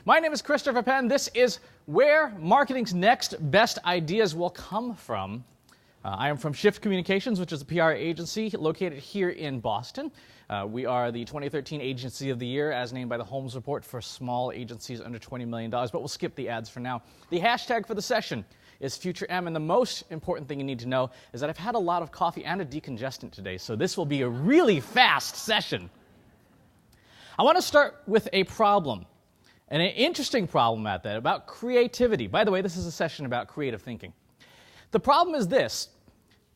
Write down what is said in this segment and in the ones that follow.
My name is Christopher Penn. This is where marketing's next best ideas will come from. I am from Shift Communications, which is a PR agency located here in Boston. We are the 2013 Agency of the Year, as named by the Holmes Report for small agencies under $20 million, but we'll skip the ads for now. The hashtag for the session is FutureM, and the most important thing you need to know is that I've had a lot of coffee and a decongestant today, so this will be a really fast session. I want to start with a problem, and an interesting problem at that, about creativity. By the way, this is a session about creative thinking. The problem is this.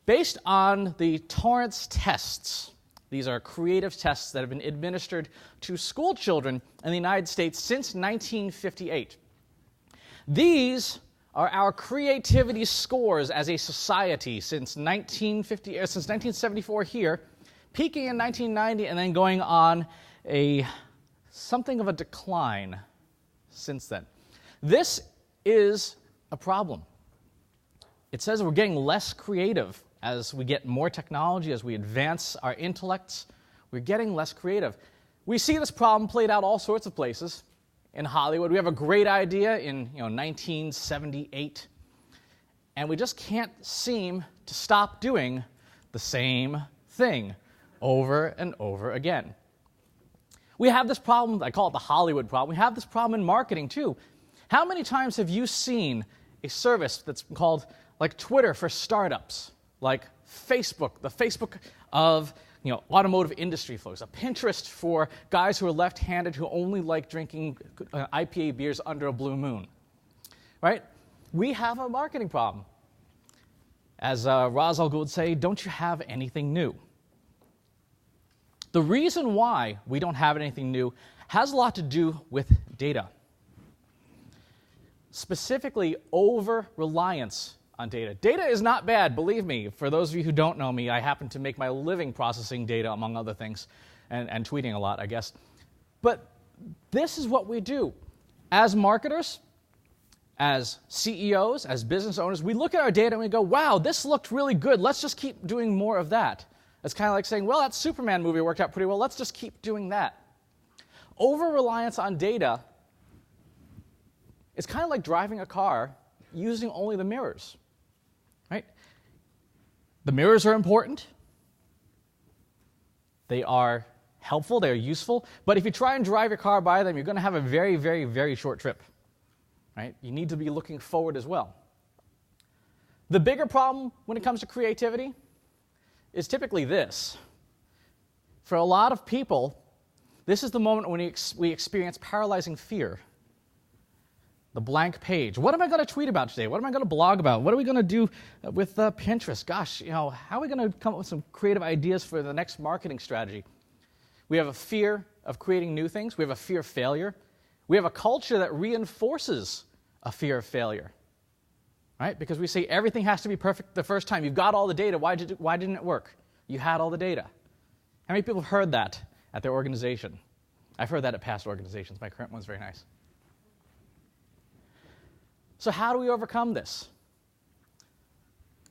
Based on the Torrance tests, these are creative tests that have been administered to school children in the United States since 1958. These are our creativity scores as a society since 1974 here, peaking in 1990 and then going on something of a decline since then. This is a problem. It says we're getting less creative as we get more technology, as we advance our intellects. We're getting less creative. We see this problem played out all sorts of places. In Hollywood, we have a great idea in 1978, and we just can't seem to stop doing the same thing over and over again. We have this problem, I call it the Hollywood problem. We have this problem in marketing too. How many times have you seen a service that's called like Twitter for startups, like Facebook, the Facebook of automotive industry folks, a Pinterest for guys who are left-handed who only like drinking IPA beers under a blue moon, right? We have a marketing problem. As Ra's al Ghul would say, don't you have anything new? The reason why we don't have anything new has a lot to do with data. Specifically, over-reliance on data. Data is not bad, believe me. For those of you who don't know me, I happen to make my living processing data, among other things, and tweeting a lot, I guess. But this is what we do. As marketers, as CEOs, as business owners, we look at our data and we go, wow, this looked really good. Let's just keep doing more of that. It's kind of like saying, well, that Superman movie worked out pretty well. Let's just keep doing that. Over-reliance on data is kind of like driving a car using only the mirrors. Right? The mirrors are important. They are helpful. They are useful. But if you try and drive your car by them, you're going to have a very, very, very short trip. Right? You need to be looking forward as well. The bigger problem when it comes to creativity is typically this. For a lot of people, this is the moment when we experience paralyzing fear. The blank page. What am I going to tweet about today? What am I going to blog about? What are we going to do with Pinterest? Gosh, how are we going to come up with some creative ideas for the next marketing strategy? We have a fear of creating new things. We have a fear of failure. We have a culture that reinforces a fear of failure, right? Because we say everything has to be perfect the first time. You've got all the data. Why didn't it work? You had all the data. How many people have heard that at their organization? I've heard that at past organizations. My current one's very nice. So how do we overcome this?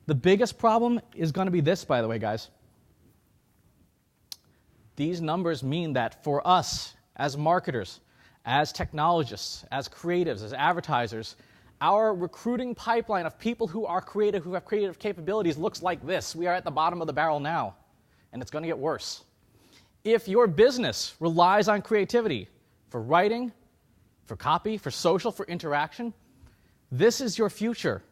The biggest problem is going to be this, by the way, guys. These numbers mean that for us, as marketers, as technologists, as creatives, as advertisers, our recruiting pipeline of people who are creative, who have creative capabilities, looks like this. We are at the bottom of the barrel now, and it's going to get worse. If your business relies on creativity for writing, for copy, for social, for interaction, this is your future.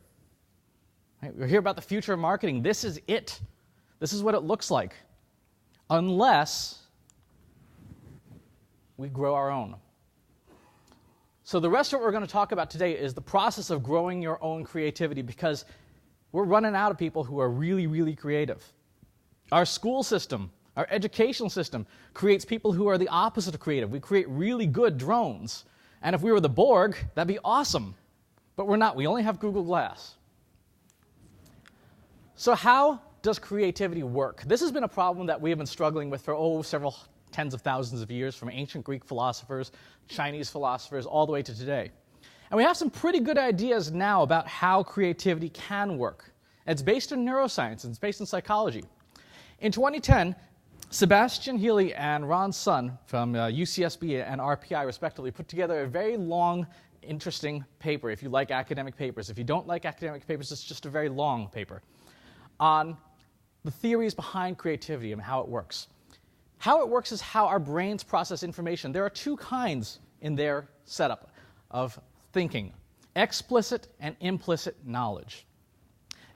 Right? We're here about the future of marketing. This is it. This is what it looks like. Unless we grow our own. So the rest of what we're going to talk about today is the process of growing your own creativity, because we're running out of people who are really, really creative. Our school system, our educational system, creates people who are the opposite of creative. We create really good drones. And if we were the Borg, that'd be awesome. But we're not. We only have Google Glass. So how does creativity work? This has been a problem that we have been struggling with for several tens of thousands of years, from ancient Greek philosophers, Chinese philosophers, all the way to today. And we have some pretty good ideas now about how creativity can work. And it's based in neuroscience, and it's based in psychology. In 2010, Sebastian Healy and Ron Sun from UCSB and RPI, respectively, put together a very long, interesting paper, if you like academic papers. If you don't like academic papers, it's just a very long paper, on the theories behind creativity and how it works. How it works is how our brains process information. There are two kinds in their setup of thinking: explicit and implicit knowledge.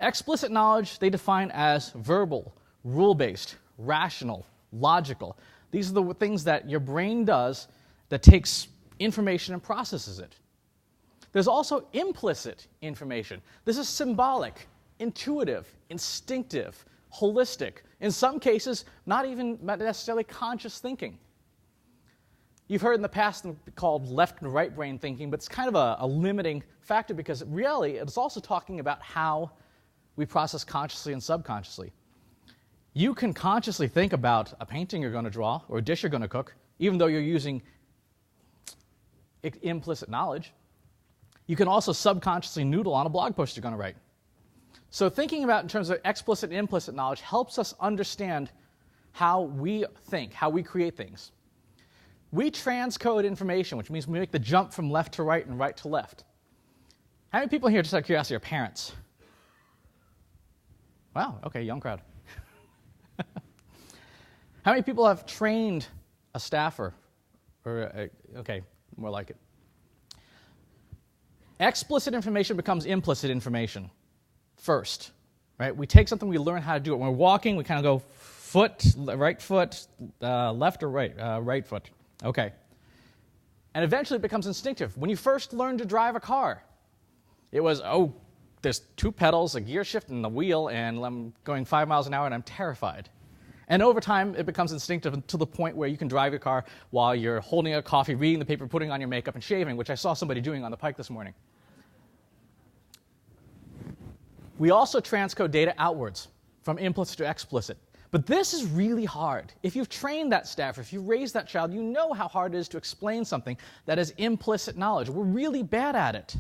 Explicit knowledge they define as verbal, rule-based, rational, logical. These are the things that your brain does that takes information and processes it. There's also implicit information. This is symbolic, intuitive, instinctive, holistic. In some cases, not even necessarily conscious thinking. You've heard in the past called left and right brain thinking, but it's kind of a limiting factor because really it's also talking about how we process consciously and subconsciously. You can consciously think about a painting you're going to draw or a dish you're going to cook, even though you're using implicit knowledge. You can also subconsciously noodle on a blog post you're going to write. So thinking about in terms of explicit and implicit knowledge helps us understand how we think, how we create things. We transcode information, which means we make the jump from left to right and right to left. How many people here, just out of curiosity, are parents? Wow, okay, young crowd. How many people have trained a staffer? Okay, more like it. Explicit information becomes implicit information first, right? We take something, we learn how to do it. When we're walking, we kind of go right foot, left or right, right foot. Okay. And eventually it becomes instinctive. When you first learned to drive a car, it was, oh, there's two pedals, a gear shift, and the wheel, and I'm going 5 miles an hour, and I'm terrified. And over time, it becomes instinctive to the point where you can drive your car while you're holding a coffee, reading the paper, putting on your makeup, and shaving, which I saw somebody doing on the pike this morning. We also transcode data outwards, from implicit to explicit. But this is really hard. If you've trained that staff, if you've raised that child, you know how hard it is to explain something that is implicit knowledge. We're really bad at it.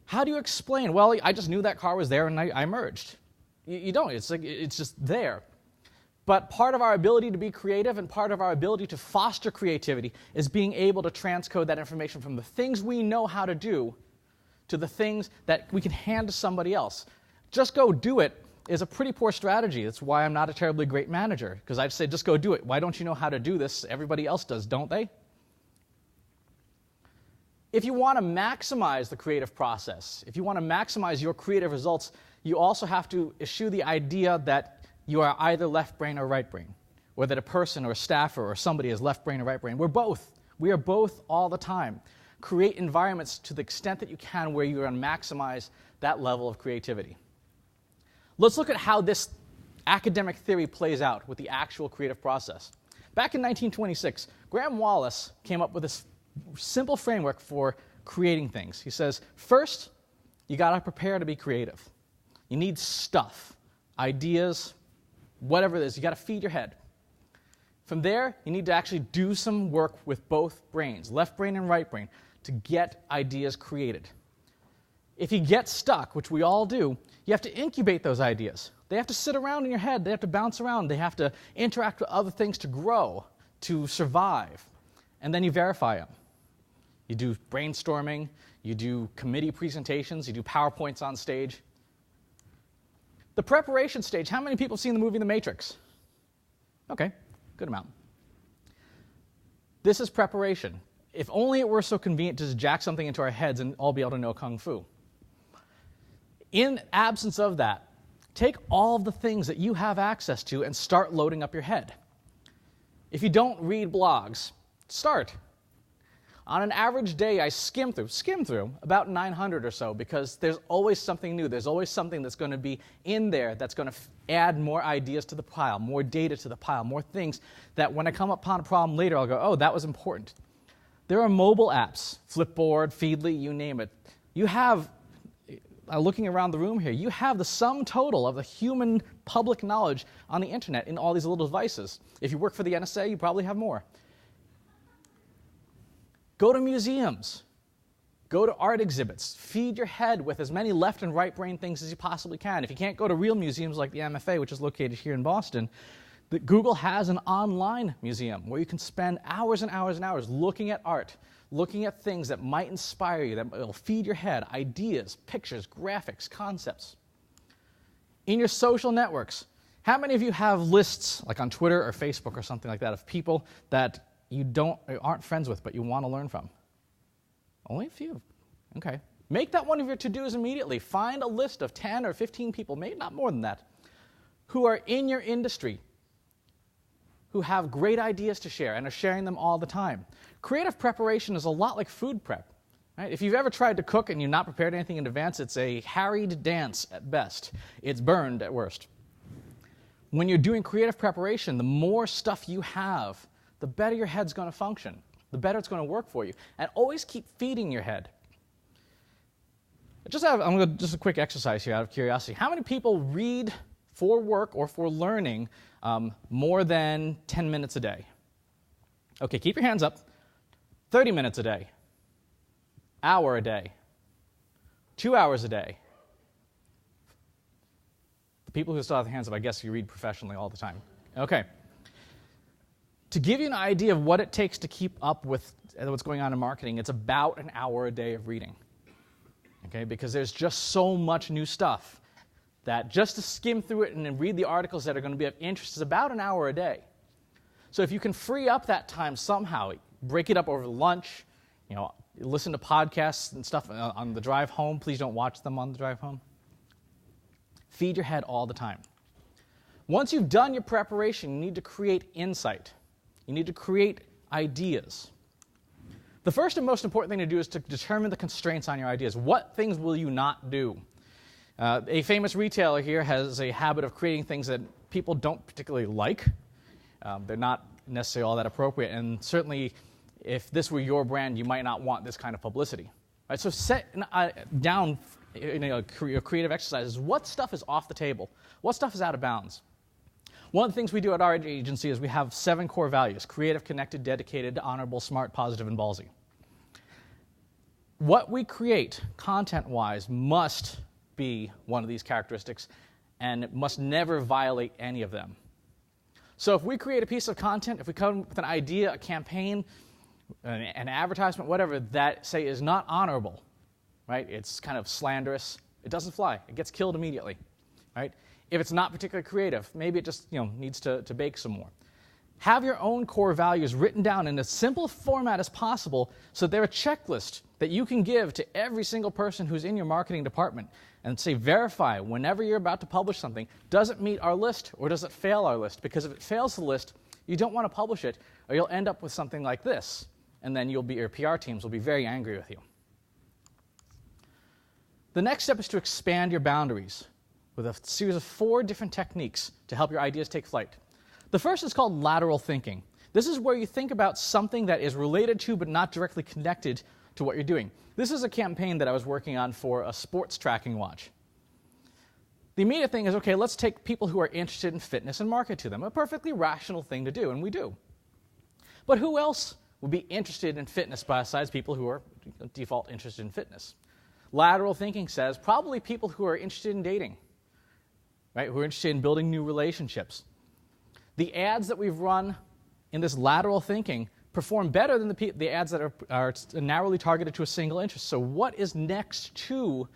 How do you explain? Well, I just knew that car was there and I merged. You don't. It's just there. But part of our ability to be creative and part of our ability to foster creativity is being able to transcode that information from the things we know how to do to the things that we can hand to somebody else. Just go do it is a pretty poor strategy. That's why I'm not a terribly great manager, because I'd say just go do it. Why don't you know how to do this? Everybody else does, don't they? If you want to maximize the creative process, if you want to maximize your creative results, you also have to eschew the idea that you are either left brain or right brain, or that a person or a staffer or somebody is left brain or right brain. We're both. We are both all the time. Create environments to the extent that you can where you're going to maximize that level of creativity. Let's look at how this academic theory plays out with the actual creative process. Back in 1926, Graham Wallace came up with this simple framework for creating things. He says, first, you got to prepare to be creative. You need stuff, ideas, whatever it is. You got to feed your head. From there, you need to actually do some work with both brains, left brain and right brain, to get ideas created. If you get stuck, which we all do, you have to incubate those ideas. They have to sit around in your head. They have to bounce around. They have to interact with other things to grow, to survive. And then you verify them. You do brainstorming. You do committee presentations. You do PowerPoints on stage. The preparation stage. How many people have seen the movie The Matrix? Okay, good amount. This is preparation. If only it were so convenient to just jack something into our heads and all be able to know Kung Fu. In absence of that, take all of the things that you have access to and start loading up your head. If you don't read blogs, start. On an average day, I skim through about 900 or so, because there's always something new. There's always something that's going to be in there that's going to add more ideas to the pile, more data to the pile, more things that when I come upon a problem later, I'll go, oh, that was important. There are mobile apps, Flipboard, Feedly, you name it. You have, looking around the room here, you have the sum total of the human public knowledge on the internet in all these little devices. If you work for the NSA, you probably have more. Go to museums. Go to art exhibits. Feed your head with as many left and right brain things as you possibly can. If you can't go to real museums like the MFA, which is located here in Boston, that Google has an online museum where you can spend hours and hours and hours looking at art, looking at things that might inspire you, that will feed your head, ideas, pictures, graphics, concepts. In your social networks, how many of you have lists, like on Twitter or Facebook or something like that, of people that you aren't friends with but you want to learn from? Only a few. Okay. Make that one of your to-dos immediately. Find a list of 10 or 15 people, maybe not more than that, who are in your industry, who have great ideas to share and are sharing them all the time. Creative preparation is a lot like food prep. Right? If you've ever tried to cook and you've not prepared anything in advance, it's a harried dance at best. It's burned at worst. When you're doing creative preparation, the more stuff you have, the better your head's going to function, the better it's going to work for you. And always keep feeding your head. Just a quick exercise here out of curiosity. How many people read for work or for learning more than 10 minutes a day? Okay, keep your hands up. 30 minutes a day. Hour a day. 2 hours a day. The people who still have their hands up, I guess you read professionally all the time. Okay. To give you an idea of what it takes to keep up with what's going on in marketing, it's about an hour a day of reading. Okay, because there's just so much new stuff that just to skim through it and then read the articles that are going to be of interest is about an hour a day. So if you can free up that time somehow, break it up over lunch, listen to podcasts and stuff on the drive home. Please don't watch them on the drive home. Feed your head all the time. Once you've done your preparation, you need to create insight. You need to create ideas. The first and most important thing to do is to determine the constraints on your ideas. What things will you not do? A famous retailer here has a habit of creating things that people don't particularly like. They're not necessarily all that appropriate, and certainly if this were your brand, you might not want this kind of publicity. Right? So set down your creative exercises. What stuff is off the table? What stuff is out of bounds? One of the things we do at our agency is we have 7 core values: creative, connected, dedicated, honorable, smart, positive, and ballsy. What we create, content-wise, must be one of these characteristics, and it must never violate any of them. So if we create a piece of content, if we come with an idea, a campaign, an advertisement, whatever, that, say, is not honorable, right? It's kind of slanderous. It doesn't fly. It gets killed immediately, right? If it's not particularly creative, maybe it just needs to bake some more. Have your own core values written down in as simple format as possible so they're a checklist that you can give to every single person who's in your marketing department and say, verify whenever you're about to publish something, does it meet our list or does it fail our list? Because if it fails the list, you don't want to publish it or you'll end up with something like this, and then your PR teams will be very angry with you. The next step is to expand your boundaries with a series of 4 different techniques to help your ideas take flight. The first is called lateral thinking. This is where you think about something that is related to but not directly connected to what you're doing. This is a campaign that I was working on for a sports tracking watch. The immediate thing is, okay, let's take people who are interested in fitness and market to them. A perfectly rational thing to do, and we do. But who else would be interested in fitness besides people who are default interested in fitness? Lateral thinking says probably people who are interested in dating, right? Who are interested in building new relationships. The ads that we've run in this lateral thinking perform better than the ads that are narrowly targeted to a single interest. So what is next to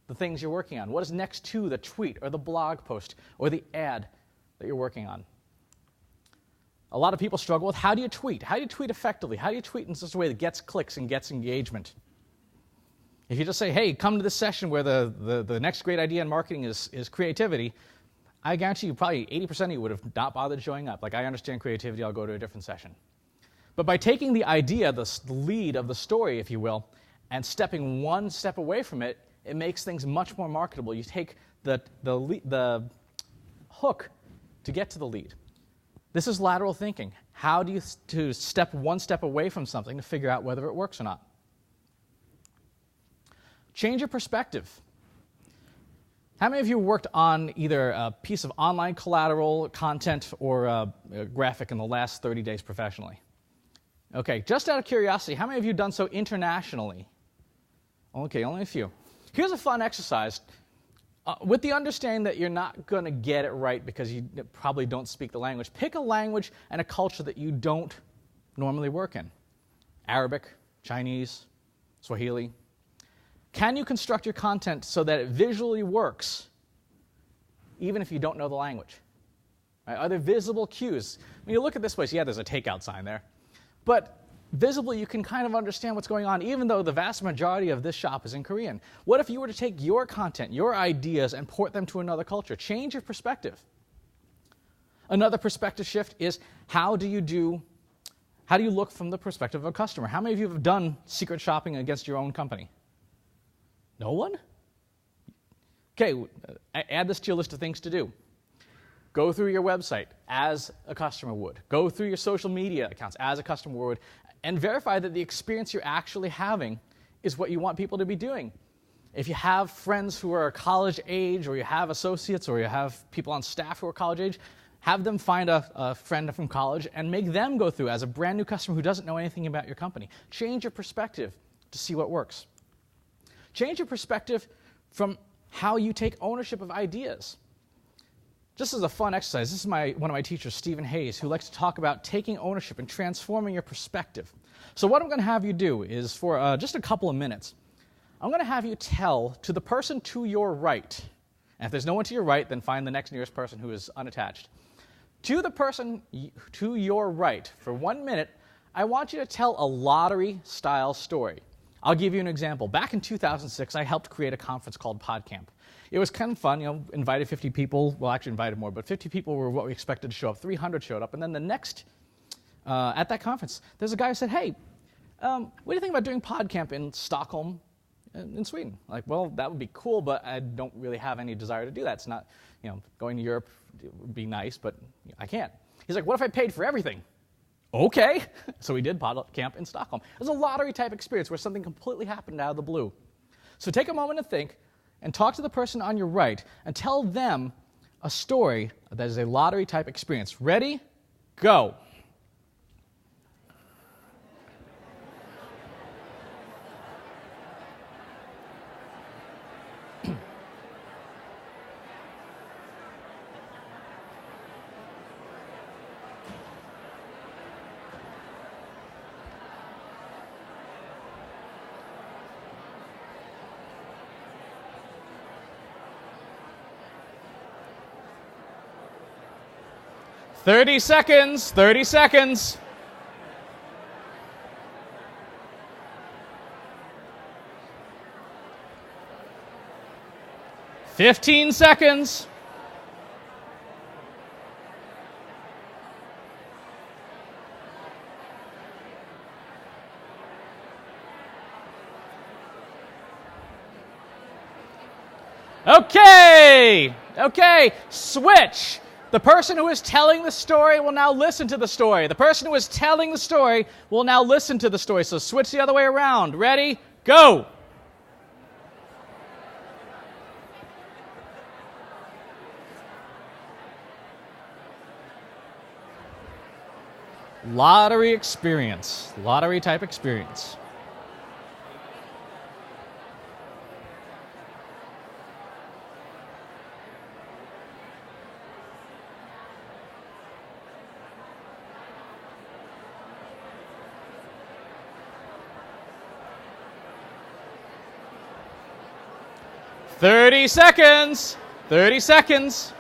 the things you're working on? What is next to the tweet or the blog post or the ad that you're working on? A lot of people struggle with how do you tweet? How do you tweet effectively? How do you tweet in such a way that gets clicks and gets engagement? If you just say, hey, come to this session where the next great idea in marketing is creativity, I guarantee you probably 80% of you would have not bothered showing up. Like, I understand creativity, I'll go to a different session. But by taking the idea, the lead of the story, if you will, and stepping one step away from it, it makes things much more marketable. You take the hook to get to the lead. This is lateral thinking. How do you step one step away from something to figure out whether it works or not? Change your perspective. How many of you worked on either a piece of online collateral, content, or a graphic in the last 30 days professionally? Okay, just out of curiosity, how many of you have done so internationally? Okay, only a few. Here's a fun exercise. with the understanding that you're not going to get it right because you probably don't speak the language. Pick a language and a culture that you don't normally work in. Arabic, Chinese, Swahili. Can you construct your content so that it visually works, even if you don't know the language? Right? Are there visible cues? When you look at this place, yeah, there's a takeout sign there. But visibly, you can kind of understand what's going on, even though the vast majority of this shop is in Korean. What if you were to take your content, your ideas, and port them to another culture? Change your perspective. Another perspective shift is how do you look from the perspective of a customer? How many of you have done secret shopping against your own company? No one? Okay, add this to your list of things to do. Go through your website as a customer would. Go through your social media accounts as a customer would, and verify that the experience you're actually having is what you want people to be doing. If you have friends who are college age, or you have associates, or you have people on staff who are college age, have them find a friend from college and make them go through as a brand new customer who doesn't know anything about your company. Change your perspective to see what works. Change your perspective from how you take ownership of ideas. Just as a fun exercise, this is one of my teachers, Stephen Hayes, who likes to talk about taking ownership and transforming your perspective. So what I'm going to have you do is, for just a couple of minutes, I'm going to have you tell to the person to your right, and if there's no one to your right, then find the next nearest person who is unattached. To the person to your right, for 1 minute, I want you to tell a lottery-style story. I'll give you an example. Back in 2006, I helped create a conference called PodCamp. It was kind of fun, invited 50 people. Well, actually invited more, but 50 people were what we expected to show up. 300 showed up. And then the next, at that conference, there's a guy who said, hey, what do you think about doing PodCamp in Stockholm, in Sweden? Like, well, that would be cool, but I don't really have any desire to do that. It's not, going to Europe would be nice, but I can't. He's like, what if I paid for everything? Okay. So we did PodCamp in Stockholm. It was a lottery-type experience where something completely happened out of the blue. So take a moment to think, and talk to the person on your right and tell them a story that is a lottery-type experience. Ready? Go. Thirty seconds. 30 seconds. $15 seconds. Okay, switch. The person who is telling the story will now listen to the story. The person who is telling the story will now listen to the story. So switch the other way around. Ready? Go. Lottery experience. Lottery type experience. Thirty seconds. 30 seconds.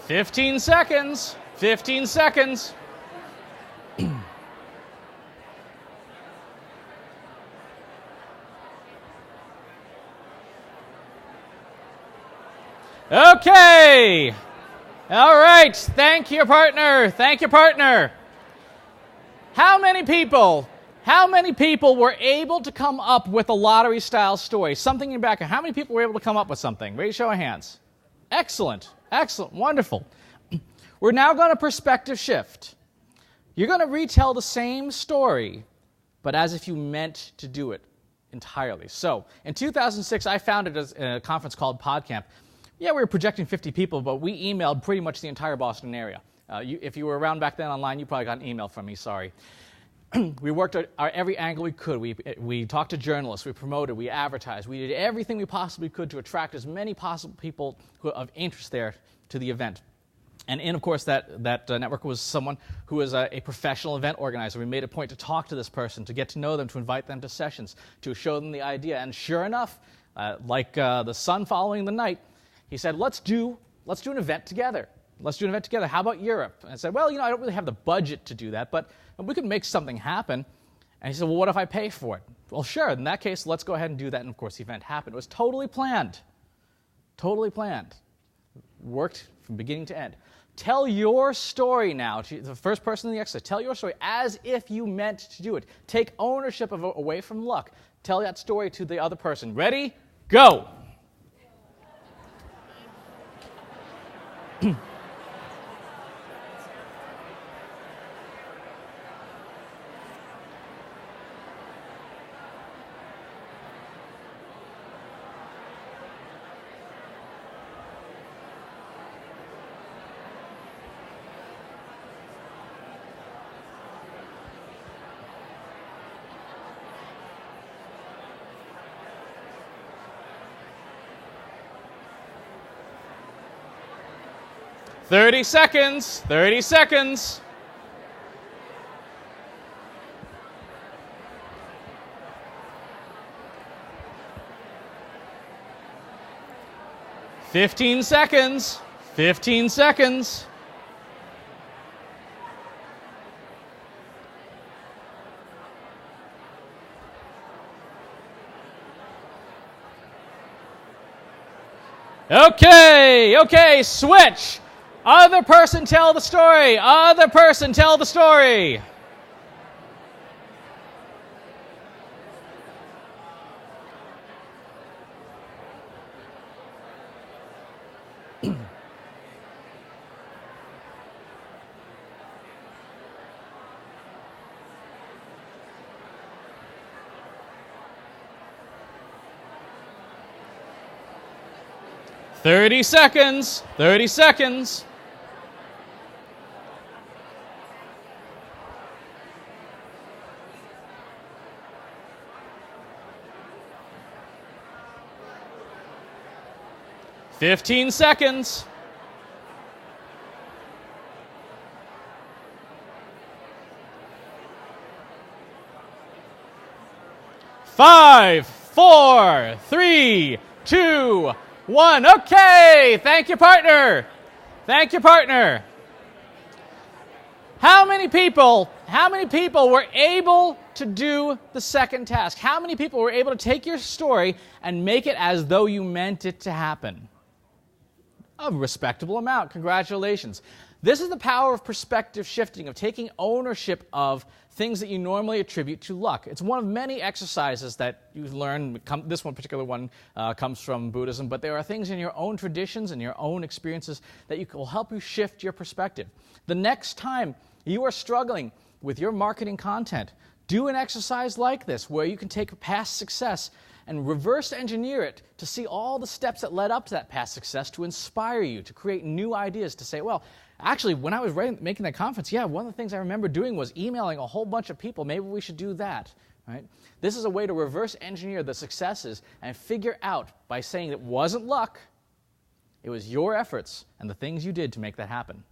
Fifteen seconds. 15 seconds. Okay. All right. Thank you, partner. Thank you, partner. How many people were able to come up with a lottery-style story? Something in your background. How many people were able to come up with something? Raise show of hands. Excellent. Excellent. Wonderful. We're now going to perspective shift. You're going to retell the same story, but as if you meant to do it. entirely. So in 2006, I founded a conference called PodCamp. Yeah, we were projecting 50 people, but we emailed pretty much the entire Boston area. If you were around back then online, you probably got an email from me, sorry. We worked at every angle we could. We talked to journalists, we promoted, we advertised, we did everything we possibly could to attract as many possible people of interest there to the event. And of course, that network was someone who was a professional event organizer. We made a point to talk to this person, to get to know them, to invite them to sessions, to show them the idea. And sure enough, like the sun following the night, he said, let's do an event together. Let's do an event together. How about Europe? And I said, well, I don't really have the budget to do that, but we could make something happen. And he said, well, what if I pay for it? Well, sure. In that case, let's go ahead and do that. And of course, the event happened. It was totally planned. Totally planned. Worked from beginning to end. Tell your story now to the first person in the exercise. Tell your story as if you meant to do it. Take ownership of it away from luck. Tell that story to the other person. Ready? Go! 30 seconds. 30 seconds. Fifteen seconds. 15 seconds. Okay, switch. Other person tell the story. Other person tell the story. Thirty seconds. 30 seconds. Fifteen seconds. 5, 4, 3, 2, 1. Okay, thank you, partner. Thank you, partner. How many people were able to do the second task? How many people were able to take your story and make it as though you meant it to happen? A respectable amount. Congratulations. This is the power of perspective shifting, of taking ownership of things that you normally attribute to luck. It's one of many exercises that you learn. This one particular one comes from Buddhism, but there are things in your own traditions and your own experiences that will help you shift your perspective. The next time you are struggling with your marketing content, do an exercise like this where you can take past success and reverse engineer it to see all the steps that led up to that past success to inspire you, to create new ideas, to say, well, actually, when I was making that conference, one of the things I remember doing was emailing a whole bunch of people. Maybe we should do that. Right? This is a way to reverse engineer the successes and figure out by saying it wasn't luck, it was your efforts and the things you did to make that happen.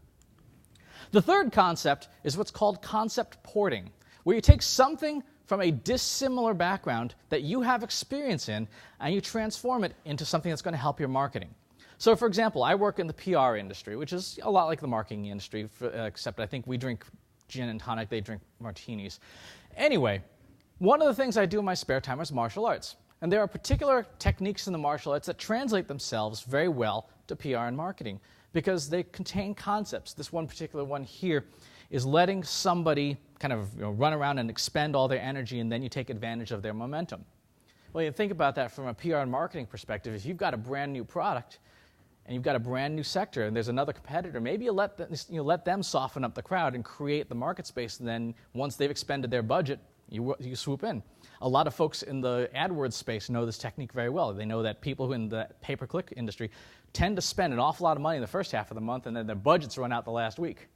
The third concept is what's called concept porting, where you take something from a dissimilar background that you have experience in, and you transform it into something that's going to help your marketing. So, for example, I work in the PR industry, which is a lot like the marketing industry, except I think we drink gin and tonic, they drink martinis. Anyway, one of the things I do in my spare time is martial arts. And there are particular techniques in the martial arts that translate themselves very well to PR and marketing because they contain concepts. This one particular one here is letting somebody kind of run around and expend all their energy, and then you take advantage of their momentum. Well, you think about that from a PR and marketing perspective. If you've got a brand new product and you've got a brand new sector and there's another competitor, maybe you let them soften up the crowd and create the market space, and then once they've expended their budget, you swoop in. A lot of folks in the AdWords space know this technique very well. They know that people in the pay-per-click industry tend to spend an awful lot of money in the first half of the month, and then their budgets run out the last week.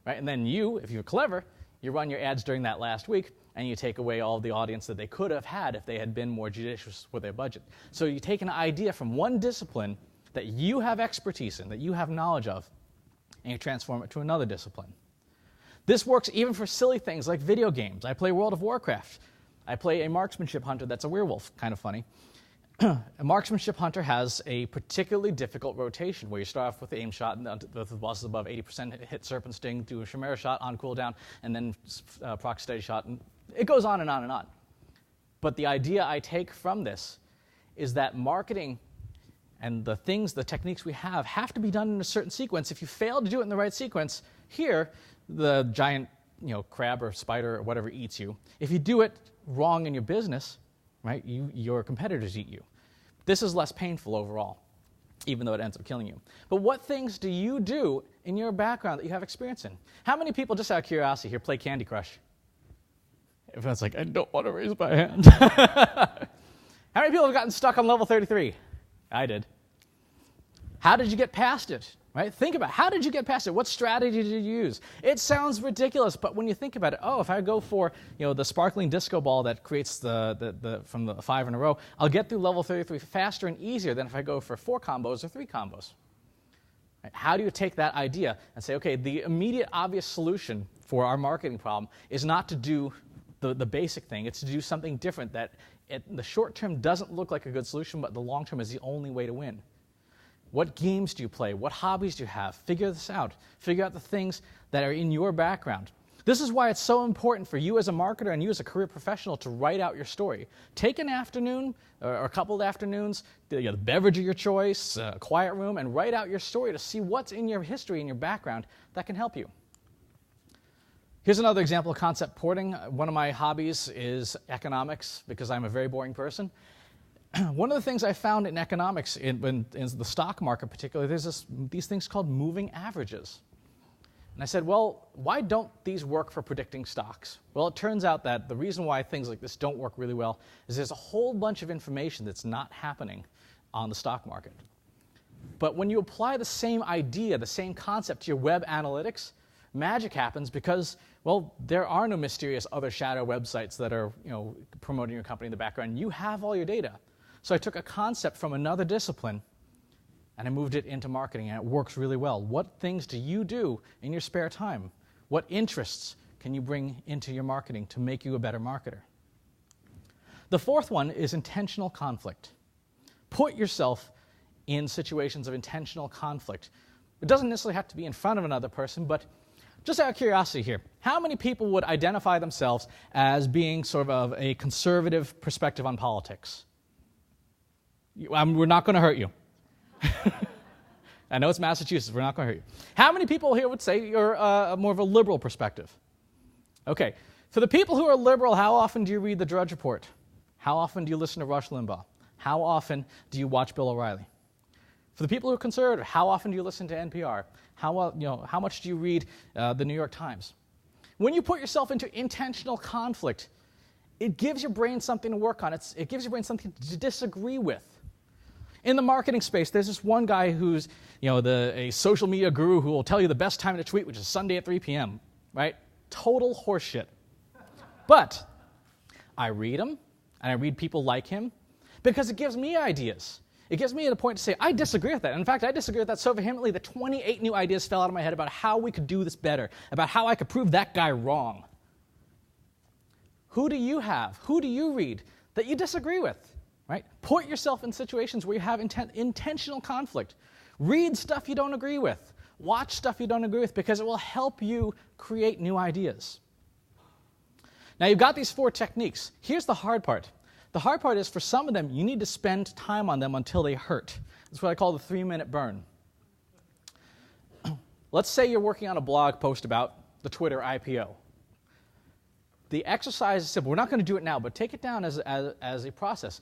Right? And then you, if you're clever, you run your ads during that last week, and you take away all the audience that they could have had if they had been more judicious with their budget. So you take an idea from one discipline that you have expertise in, that you have knowledge of, and you transform it to another discipline. This works even for silly things like video games. I play World of Warcraft. I play a marksmanship hunter that's a werewolf, kind of funny. A marksmanship hunter has a particularly difficult rotation where you start off with the aim shot and with the bosses above 80% hit Serpent Sting, do a Chimera shot on cooldown, and then proc steady shot, and it goes on and on and on. But the idea I take from this is that marketing and the techniques we have to be done in a certain sequence. If you fail to do it in the right sequence, here, the giant crab or spider or whatever eats you. If you do it wrong in your business, right, your competitors eat you. This is less painful overall, even though it ends up killing you. But what things do you do in your background that you have experience in? How many people, just out of curiosity here, play Candy Crush? Everyone's like, I don't want to raise my hand. How many people have gotten stuck on level 33? I did. How did you get past it? Right? Think about it. How did you get past it? What strategy did you use? It sounds ridiculous, but when you think about it, if I go for the sparkling disco ball that creates from the 5 in a row, I'll get through level 33 faster and easier than if I go for 4 combos or 3 combos. Right? How do you take that idea and say, okay, the immediate obvious solution for our marketing problem is not to do the basic thing. It's to do something different that in the short term doesn't look like a good solution, but the long term is the only way to win. What games do you play? What hobbies do you have? Figure this out. Figure out the things that are in your background. This is why it's so important for you as a marketer and you as a career professional to write out your story. Take an afternoon or a couple of afternoons, the beverage of your choice, a quiet room, and write out your story to see what's in your history and your background that can help you. Here's another example of concept porting. One of my hobbies is economics because I'm a very boring person. One of the things I found in economics, in the stock market particularly, there's these things called moving averages. And I said, well, why don't these work for predicting stocks? Well, it turns out that the reason why things like this don't work really well is there's a whole bunch of information that's not happening on the stock market. But when you apply the same idea, the same concept to your web analytics, magic happens because, well, there are no mysterious other shadow websites that are promoting your company in the background. You have all your data. So I took a concept from another discipline and I moved it into marketing, and it works really well. What things do you do in your spare time? What interests can you bring into your marketing to make you a better marketer? The fourth one is intentional conflict. Put yourself in situations of intentional conflict. It doesn't necessarily have to be in front of another person, but just out of curiosity here, how many people would identify themselves as being sort of a conservative perspective on politics? We're not going to hurt you. I know it's Massachusetts. We're not going to hurt you. How many people here would say you're more of a liberal perspective? Okay. For the people who are liberal, how often do you read the Drudge Report? How often do you listen to Rush Limbaugh? How often do you watch Bill O'Reilly? For the people who are conservative, how often do you listen to NPR? How much do you read the New York Times? When you put yourself into intentional conflict, it gives your brain something to work on. It gives your brain something to disagree with. In the marketing space, there's this one guy who's a social media guru who will tell you the best time to tweet, which is Sunday at 3 p.m., right? Total horseshit. But I read him, and I read people like him, because it gives me ideas. It gives me a point to say, I disagree with that. In fact, I disagree with that so vehemently that 28 new ideas fell out of my head about how we could do this better, about how I could prove that guy wrong. Who do you have? Who do you read that you disagree with? Right? Put yourself in situations where you have intentional conflict. Read stuff you don't agree with. Watch stuff you don't agree with, because it will help you create new ideas. Now, you've got these 4 techniques. Here's the hard part. The hard part is, for some of them, you need to spend time on them until they hurt. That's what I call the 3-minute burn. Let's say you're working on a blog post about the Twitter IPO. The exercise is simple. We're not going to do it now, but take it down as a process.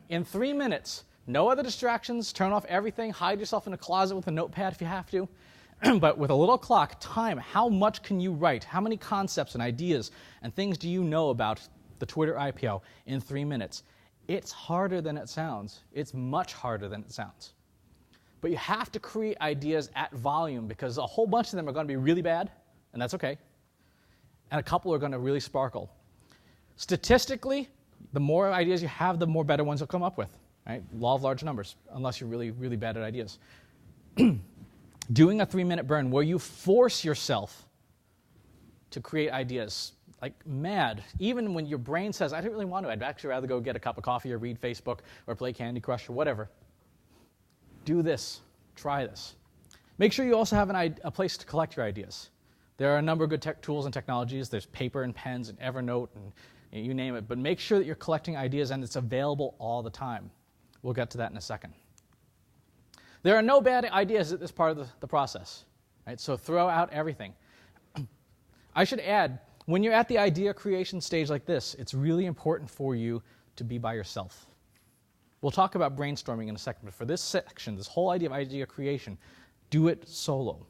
In 3 minutes, no other distractions, turn off everything, hide yourself in a closet with a notepad if you have to, but with a little clock, time, how much can you write? How many concepts and ideas and things do you know about the Twitter IPO in 3 minutes. It's harder than it sounds. It's much harder than it sounds. But you have to create ideas at volume because a whole bunch of them are going to be really bad, and that's okay. And a couple are going to really sparkle. Statistically, the more ideas you have, the more better ones you'll come up with. Right? Law of large numbers, unless you're really, really bad at ideas. Doing a 3-minute burn where you force yourself to create ideas like mad, even when your brain says, I don't really want to, I'd actually rather go get a cup of coffee or read Facebook or play Candy Crush or whatever. Do this. Try this. Make sure you also have a place to collect your ideas. There are a number of good tools and technologies. There's paper and pens and Evernote and you name it, but make sure that you're collecting ideas and it's available all the time. We'll get to that in a second. There are no bad ideas at this part of the process, right? So throw out everything. I should add, when you're at the idea creation stage like this, it's really important for you to be by yourself. We'll talk about brainstorming in a second, but for this section, this whole idea of idea creation, do it solo.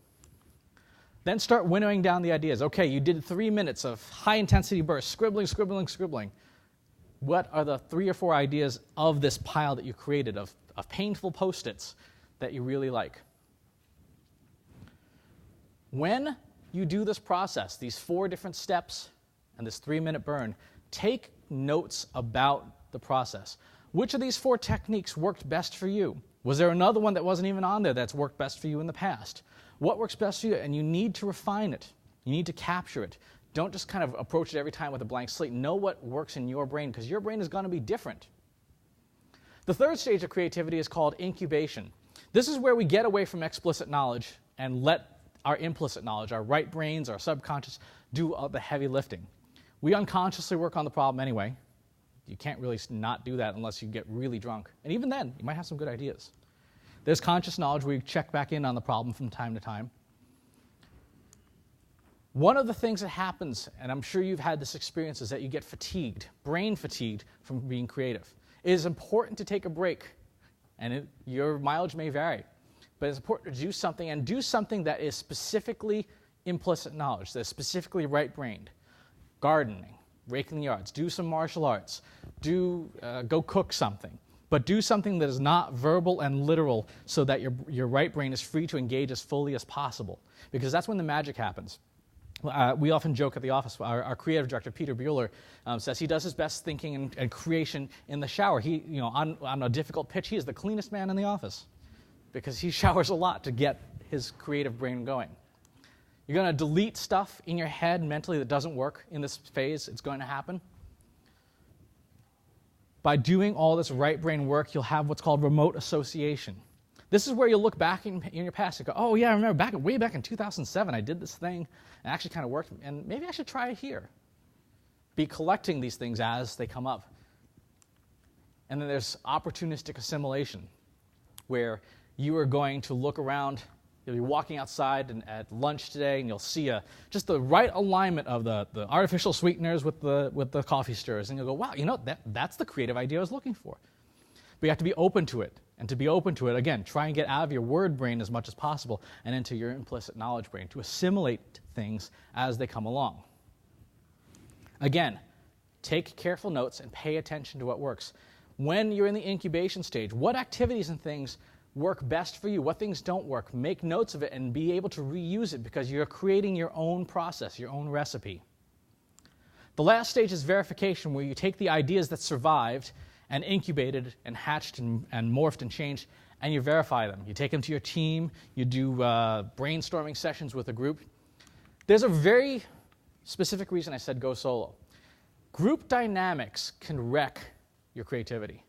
Then start winnowing down the ideas. Okay, you did 3 minutes of high-intensity bursts, scribbling, scribbling, scribbling. What are the 3 or 4 ideas of this pile that you created of painful Post-its that you really like? When you do this process, these 4 different steps and this 3-minute burn, take notes about the process. Which of these 4 techniques worked best for you? Was there another one that wasn't even on there that's worked best for you in the past? What works best for you? And you need to refine it. You need to capture it. Don't just kind of approach it every time with a blank slate. Know what works in your brain, because your brain is going to be different. The third stage of creativity is called incubation. This is where we get away from explicit knowledge and let our implicit knowledge, our right brains, our subconscious, do all the heavy lifting. We unconsciously work on the problem anyway. You can't really not do that unless you get really drunk. And even then, you might have some good ideas. There's conscious knowledge where you check back in on the problem from time to time. One of the things that happens, and I'm sure you've had this experience, is that you get fatigued, brain fatigued from being creative. It is important to take a break, and your mileage may vary, but it's important to do something, and do something that is specifically implicit knowledge, that is specifically right-brained. Gardening, raking the yards, do some martial arts, go cook something. But do something that is not verbal and literal so that your right brain is free to engage as fully as possible. Because that's when the magic happens. We often joke at the office, our creative director, Peter Bueller, says he does his best thinking and creation in the shower. He, on a difficult pitch, he is the cleanest man in the office because he showers a lot to get his creative brain going. You're going to delete stuff in your head mentally that doesn't work in this phase. It's going to happen. By doing all this right brain work, you'll have what's called remote association. This is where you'll look back in your past and go, oh yeah, I remember way back in 2007, I did this thing and it actually kind of worked, and maybe I should try it here. Be collecting these things as they come up. And then there's opportunistic assimilation, where you are going to look around. You'll be walking outside at lunch today, and you'll see just the right alignment of the artificial sweeteners with the coffee stirrers, and you'll go, wow, that's the creative idea I was looking for. But you have to be open to it, and to be open to it, again, try and get out of your word brain as much as possible and into your implicit knowledge brain to assimilate things as they come along. Again, take careful notes and pay attention to what works. When you're in the incubation stage, what activities and things work best for you? What things don't work? Make notes of it and be able to reuse it because you're creating your own process, your own recipe. The last stage is verification, where you take the ideas that survived and incubated and hatched and morphed and changed, and you verify them. You take them to your team. You do brainstorming sessions with a group. There's a very specific reason I said go solo. Group dynamics can wreck your creativity,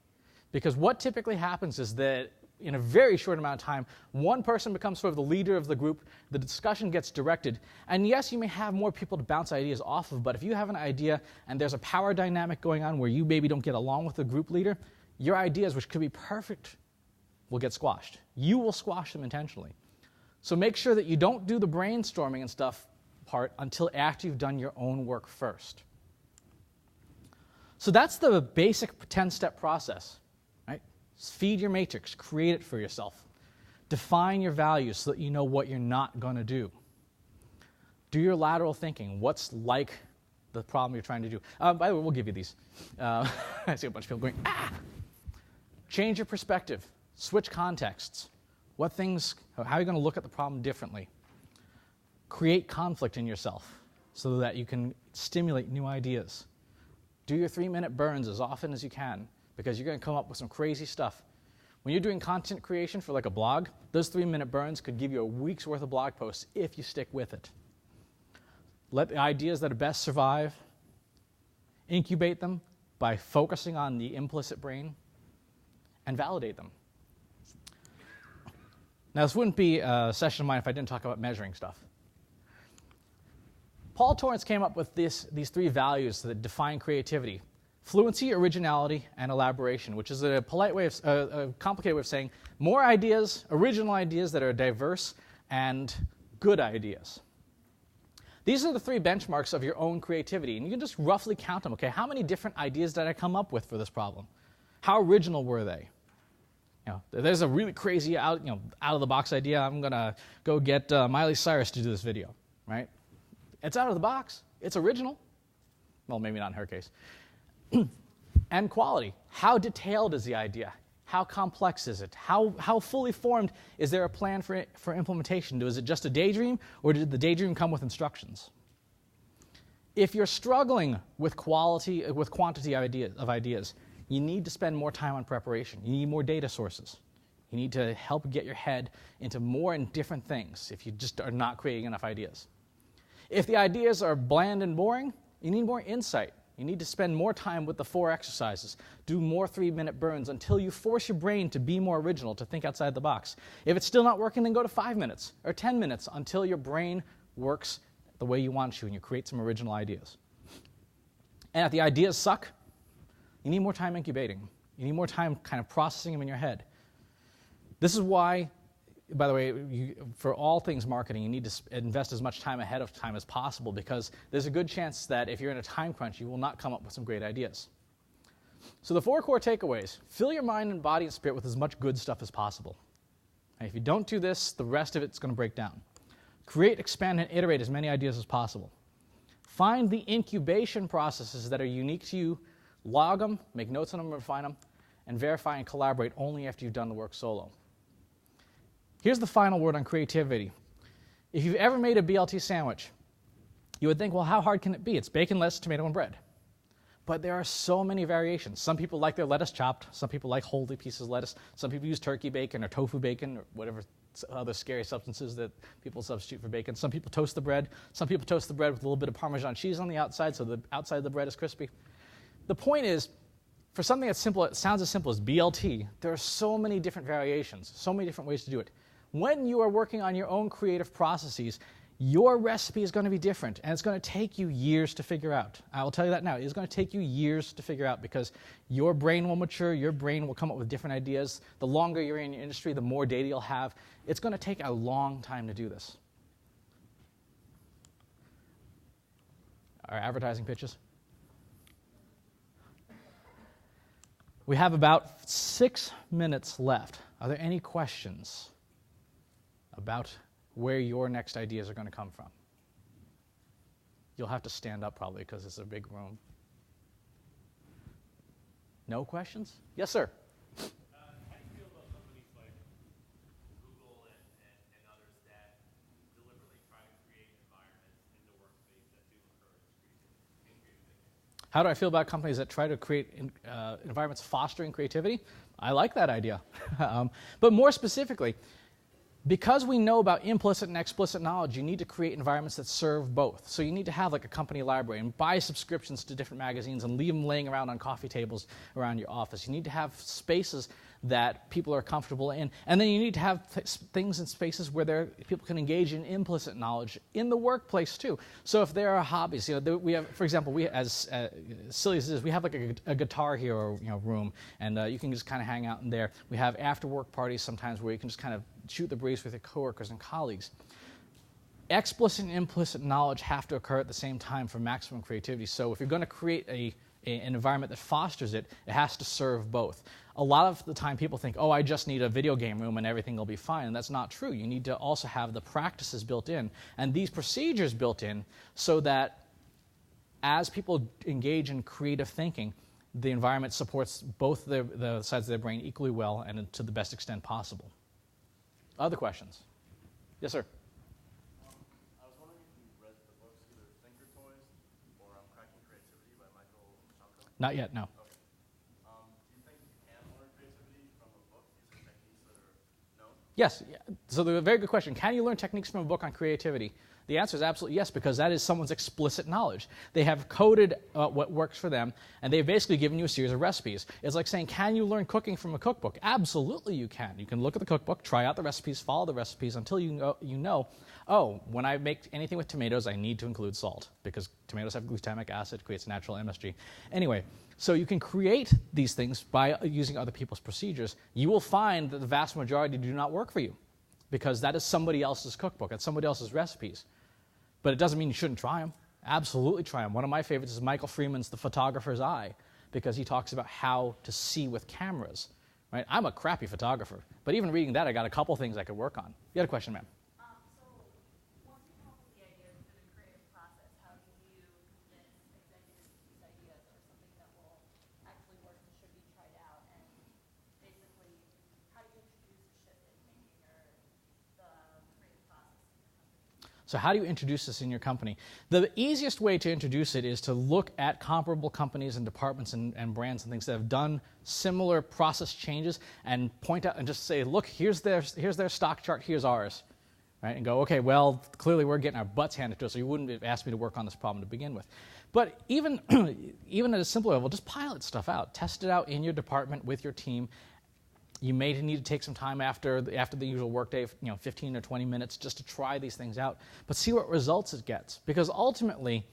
because what typically happens is that in a very short amount of time, one person becomes sort of the leader of the group, the discussion gets directed, and yes, you may have more people to bounce ideas off of, but if you have an idea and there's a power dynamic going on where you maybe don't get along with the group leader, your ideas, which could be perfect, will get squashed. You will squash them intentionally. So make sure that you don't do the brainstorming and stuff part until after you've done your own work first. So that's the basic 10-step process. Feed your matrix, create it for yourself. Define your values so that you know what you're not going to do. Do your lateral thinking. What's like the problem you're trying to do. By the way, we'll give you these. I see a bunch of people going, ah! Change your perspective. Switch contexts. How are you going to look at the problem differently? Create conflict in yourself so that you can stimulate new ideas. Do your 3-minute burns as often as you can, because you're going to come up with some crazy stuff. When you're doing content creation for like a blog, those 3-minute burns could give you a week's worth of blog posts if you stick with it. Let the ideas that are best survive. Incubate them by focusing on the implicit brain, and validate them. Now, this wouldn't be a session of mine if I didn't talk about measuring stuff. Paul Torrance came up with these 3 values that define creativity: fluency, originality, and elaboration, which is a polite way of, a complicated way of saying more ideas, original ideas that are diverse, and good ideas. These are the 3 benchmarks of your own creativity, and you can just roughly count them. Okay, how many different ideas did I come up with for this problem? How original were they? There's a really crazy out of the box idea. I'm gonna go get Miley Cyrus to do this video, right? It's out of the box. It's original. Well, maybe not in her case. And quality. How detailed is the idea? How complex is it? How fully formed is there a plan for implementation? Is it just a daydream, or did the daydream come with instructions? If you're struggling with quantity of ideas, you need to spend more time on preparation. You need more data sources. You need to help get your head into more and different things if you just are not creating enough ideas. If the ideas are bland and boring, you need more insight. You need to spend more time with the 4 exercises. Do more 3-minute burns until you force your brain to be more original, to think outside the box. If it's still not working, then go to 5 minutes or 10 minutes until your brain works the way you want to and you create some original ideas. And if the ideas suck, you need more time incubating. You need more time kind of processing them in your head. This is why, by the way, for all things marketing, you need to invest as much time ahead of time as possible, because there's a good chance that if you're in a time crunch, you will not come up with some great ideas. So the 4 core takeaways: fill your mind and body and spirit with as much good stuff as possible. And if you don't do this, the rest of it's going to break down. Create, expand, and iterate as many ideas as possible. Find the incubation processes that are unique to you. Log them, make notes on them, refine them, and verify and collaborate only after you've done the work solo. Here's the final word on creativity. If you've ever made a BLT sandwich, you would think, well, how hard can it be? It's bacon, lettuce, tomato, and bread. But there are so many variations. Some people like their lettuce chopped. Some people like whole pieces of lettuce. Some people use turkey bacon or tofu bacon or whatever other scary substances that people substitute for bacon. Some people toast the bread. Some people toast the bread with a little bit of Parmesan cheese on the outside so the outside of the bread is crispy. The point is, for something that's simple, it sounds as simple as BLT, there are so many different variations, so many different ways to do it. When you are working on your own creative processes, your recipe is going to be different, and it's going to take you years to figure out. I will tell you that now. It's going to take you years to figure out, because your brain will mature, your brain will come up with different ideas. The longer you're in your industry, the more data you'll have. It's going to take a long time to do this. Our advertising pitches. We have about 6 minutes left. Are there any questions about where your next ideas are going to come from? You'll have to stand up probably because it's a big room. No questions? Yes, sir. How do you feel about companies like Google and others that deliberately try to create environments in the workspace that do encourage creativity? How do I feel about companies that try to create environments fostering creativity? I like that idea. But more specifically, because we know about implicit and explicit knowledge, you need to create environments that serve both. So you need to have like a company library and buy subscriptions to different magazines and leave them laying around on coffee tables around your office. You need to have spaces that people are comfortable in. And then you need to have things and spaces where people can engage in implicit knowledge in the workplace too. So if there are hobbies, we have, for example, as silly as it is, we have like a Guitar Hero room, and you can just kind of hang out in there. We have after work parties sometimes where you can just kind of shoot the breeze with your coworkers and colleagues. Explicit and implicit knowledge have to occur at the same time for maximum creativity. So if you're going to create an environment that fosters it, it has to serve both. A lot of the time people think, oh, I just need a video game room and everything will be fine. And that's not true. You need to also have the practices built in and these procedures built in so that as people engage in creative thinking, the environment supports both the sides of their brain equally well and to the best extent possible. Other questions? Yes, sir. I was wondering if you read the books, either Thinker Toys or Cracking Creativity by Michael Michalko. Not yet, no. Okay. Do you think you can learn creativity from a book using techniques that are known? Yes. So a very good question. Can you learn techniques from a book on creativity? The answer is absolutely yes, because that is someone's explicit knowledge. They have coded what works for them, and they've basically given you a series of recipes. It's like saying, can you learn cooking from a cookbook? Absolutely you can. You can look at the cookbook, try out the recipes, follow the recipes until you know, oh, when I make anything with tomatoes, I need to include salt, because tomatoes have glutamic acid, creates natural MSG. Anyway, so you can create these things by using other people's procedures. You will find that the vast majority do not work for you, because that is somebody else's cookbook, that's somebody else's recipes. But it doesn't mean you shouldn't try them. Absolutely try them. One of my favorites is Michael Freeman's The Photographer's Eye, because he talks about how to see with cameras. Right? I'm a crappy photographer, but even reading that, I got a couple things I could work on. You had a question, ma'am? So once you come up with the ideas through the creative process, how do you convince executives that these ideas are something that will actually work and should be tried out? And basically, how do you introduce a shift in thinking or the creative process? So how do you introduce this in your company? The easiest way to introduce it is to look at comparable companies and departments and brands and things that have done similar process changes and point out and just say, look, here's their stock chart, here's ours. Right? And go, okay, well, clearly we're getting our butts handed to us, so you wouldn't have asked me to work on this problem to begin with. But even at a simpler level, just pilot stuff out. Test it out in your department with your team. You may need to take some time after the usual workday, 15 or 20 minutes, just to try these things out. But see what results it gets. Because ultimately,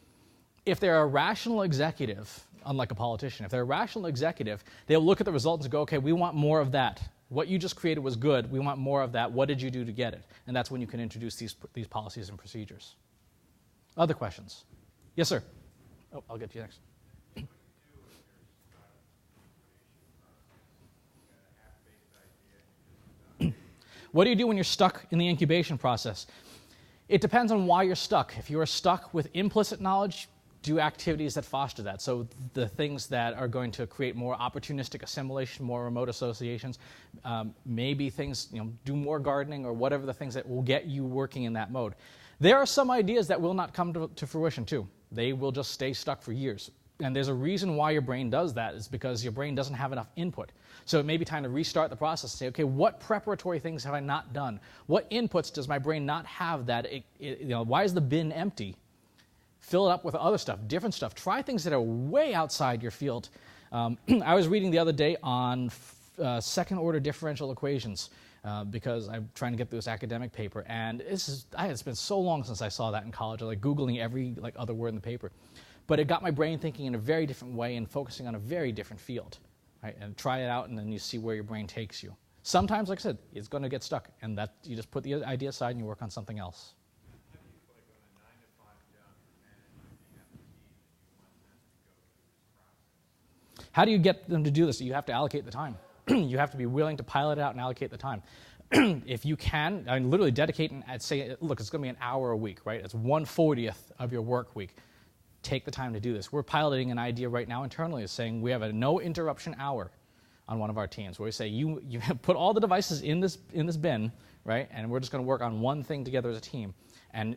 if they're a rational executive, unlike a politician, if they're a rational executive, they'll look at the results and go, okay, we want more of that. What you just created was good. We want more of that. What did you do to get it? And that's when you can introduce these policies and procedures. Other questions? Yes, sir. Oh, I'll get to you next. What do you do when you're stuck in the incubation process? It depends on why you're stuck. If you are stuck with implicit knowledge, do activities that foster that. So the things that are going to create more opportunistic assimilation, more remote associations, maybe things, do more gardening or whatever the things that will get you working in that mode. There are some ideas that will not come to fruition too. They will just stay stuck for years. And there's a reason why your brain does that, is because your brain doesn't have enough input. So it may be time to restart the process and say, okay, what preparatory things have I not done? What inputs does my brain not have that, why is the bin empty? Fill it up with other stuff, different stuff. Try things that are way outside your field. I was reading the other day on second-order differential equations because I'm trying to get through this academic paper. And it's been so long since I saw that in college. I like Googling every other word in the paper. But it got my brain thinking in a very different way and focusing on a very different field. Right? And try it out, and then you see where your brain takes you. Sometimes, like I said, it's going to get stuck, and that you just put the idea aside and you work on something else. How do you get them to do this? You have to allocate the time. You have to be willing to pilot it out and allocate the time. If you can, literally dedicate and say, look, it's going to be an hour a week, right? It's 1/40th of your work week. Take the time to do this. We're piloting an idea right now internally, is saying we have a no interruption hour on one of our teams, where we say you put all the devices in this bin, right? And we're just going to work on one thing together as a team, and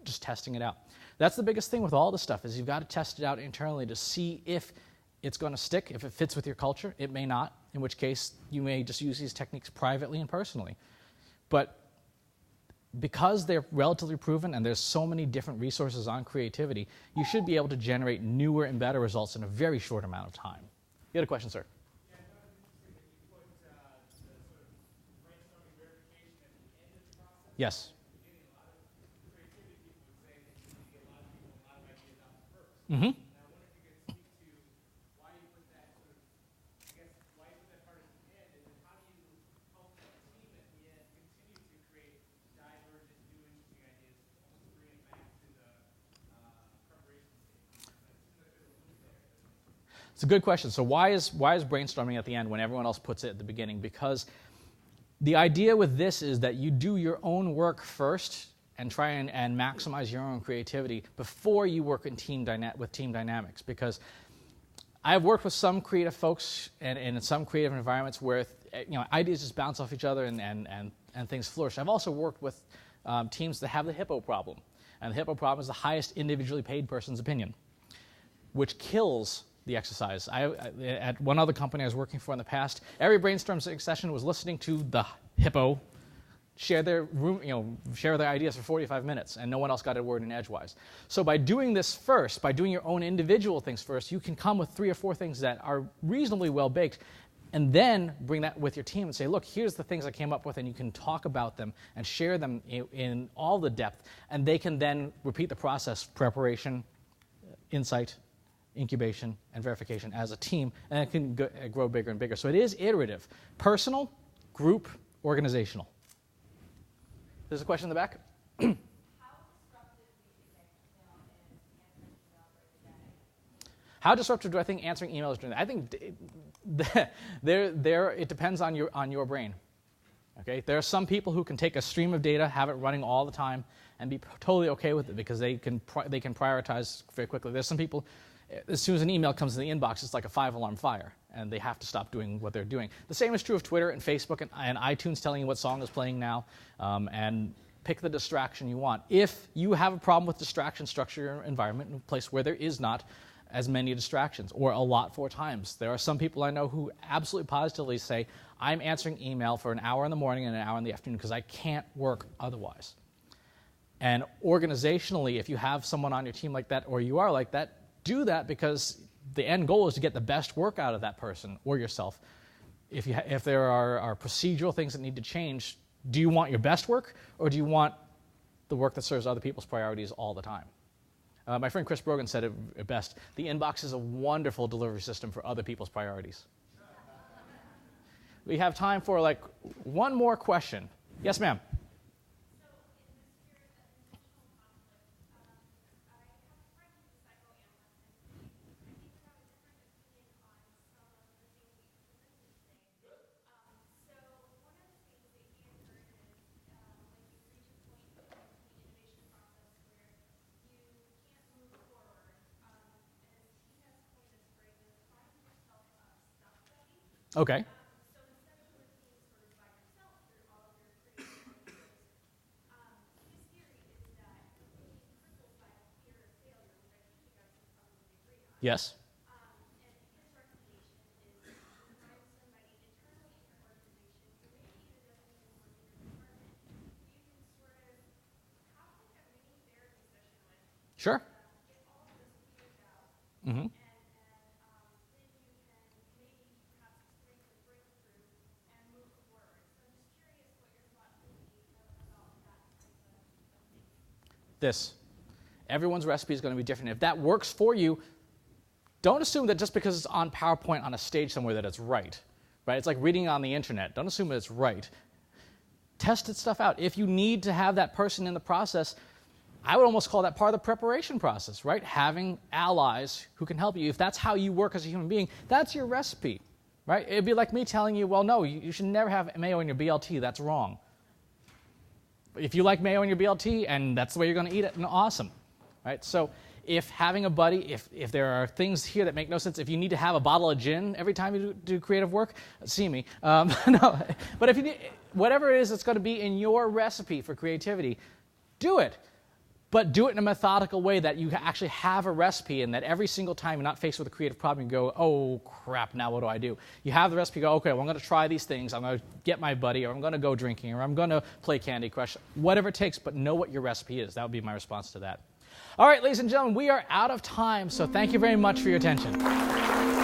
just testing it out. That's the biggest thing with all this stuff, is you've got to test it out internally to see if it's going to stick, if it fits with your culture. It may not, in which case you may just use these techniques privately and personally. But because they're relatively proven and there's so many different resources on creativity, you should be able to generate newer and better results in a very short amount of time. You had a question, sir? Yeah, I thought it was interesting that you put the sort of brainstorming verification at the end of the process. Yes. At the beginning, a lot of creativity people would say that you need to get a lot of people, a lot of ideas out first. Mm-hmm. And I wonder if you could speak to why you put that sort of, why you put that part at the end, and then how do you help that team at the end continue to create divergent, new, interesting ideas, almost bring it back to the preparation stage? It's a good question. So why is brainstorming at the end when everyone else puts it at the beginning? Because the idea with this is that you do your own work first and try and maximize your own creativity before you work in with team dynamics. Because I've worked with some creative folks and in some creative environments where ideas just bounce off each other and things flourish. I've also worked with teams that have the hippo problem. And the hippo problem is the highest individually paid person's opinion, which kills the exercise. At one other company I was working for in the past, every brainstorm session was listening to the hippo share their ideas for 45 minutes, and no one else got a word in edgewise. So by doing this first, by doing your own individual things first, you can come with 3 or 4 things that are reasonably well baked, and then bring that with your team and say, look, here's the things I came up with, and you can talk about them and share them in all the depth, and they can then repeat the process: preparation, insight, incubation, and verification as a team, and it can grow bigger and bigger. So it is iterative: personal, group, organizational. There's a question in the back. How disruptive do I think answering emails is doing that? I think it depends on your brain. Okay, there are some people who can take a stream of data, have it running all the time, and be totally okay with it because they can prioritize very quickly. There's some people, as soon as an email comes in the inbox, it's like a 5-alarm fire, and they have to stop doing what they're doing. The same is true of Twitter and Facebook and iTunes telling you what song is playing now, and pick the distraction you want. If you have a problem with distraction, structure your environment in a place where there is not as many distractions, or a lot 4 times. There are some people I know who absolutely positively say, I'm answering email for an hour in the morning and an hour in the afternoon because I can't work otherwise. And organizationally, if you have someone on your team like that, or you are like that, do that, because the end goal is to get the best work out of that person or yourself. If there are procedural things that need to change, do you want your best work, or do you want the work that serves other people's priorities all the time? My friend Chris Brogan said it best: the inbox is a wonderful delivery system for other people's priorities. We have time for one more question. Yes, ma'am. Okay. Yes. Sure. Mm-hmm. This. Everyone's recipe is going to be different. If that works for you, don't assume that just because it's on PowerPoint on a stage somewhere that it's right. Right? It's like reading on the internet. Don't assume that it's right. Test that stuff out. If you need to have that person in the process, I would almost call that part of the preparation process, right? Having allies who can help you. If that's how you work as a human being, that's your recipe, right? It'd be like me telling you, well, no, you should never have mayo in your BLT. That's wrong. If you like mayo in your BLT and that's the way you're going to eat it, then awesome, right? So if having a buddy, if there are things here that make no sense, if you need to have a bottle of gin every time you do creative work, see me. No, but if you need, whatever it is that's going to be in your recipe for creativity, do it. But do it in a methodical way that you actually have a recipe, and that every single time you're not faced with a creative problem, you go, oh, crap, now what do I do? You have the recipe, go, okay, well, I'm going to try these things. I'm going to get my buddy, or I'm going to go drinking, or I'm going to play Candy Crush, whatever it takes, but know what your recipe is. That would be my response to that. All right, ladies and gentlemen, we are out of time, so thank you very much for your attention.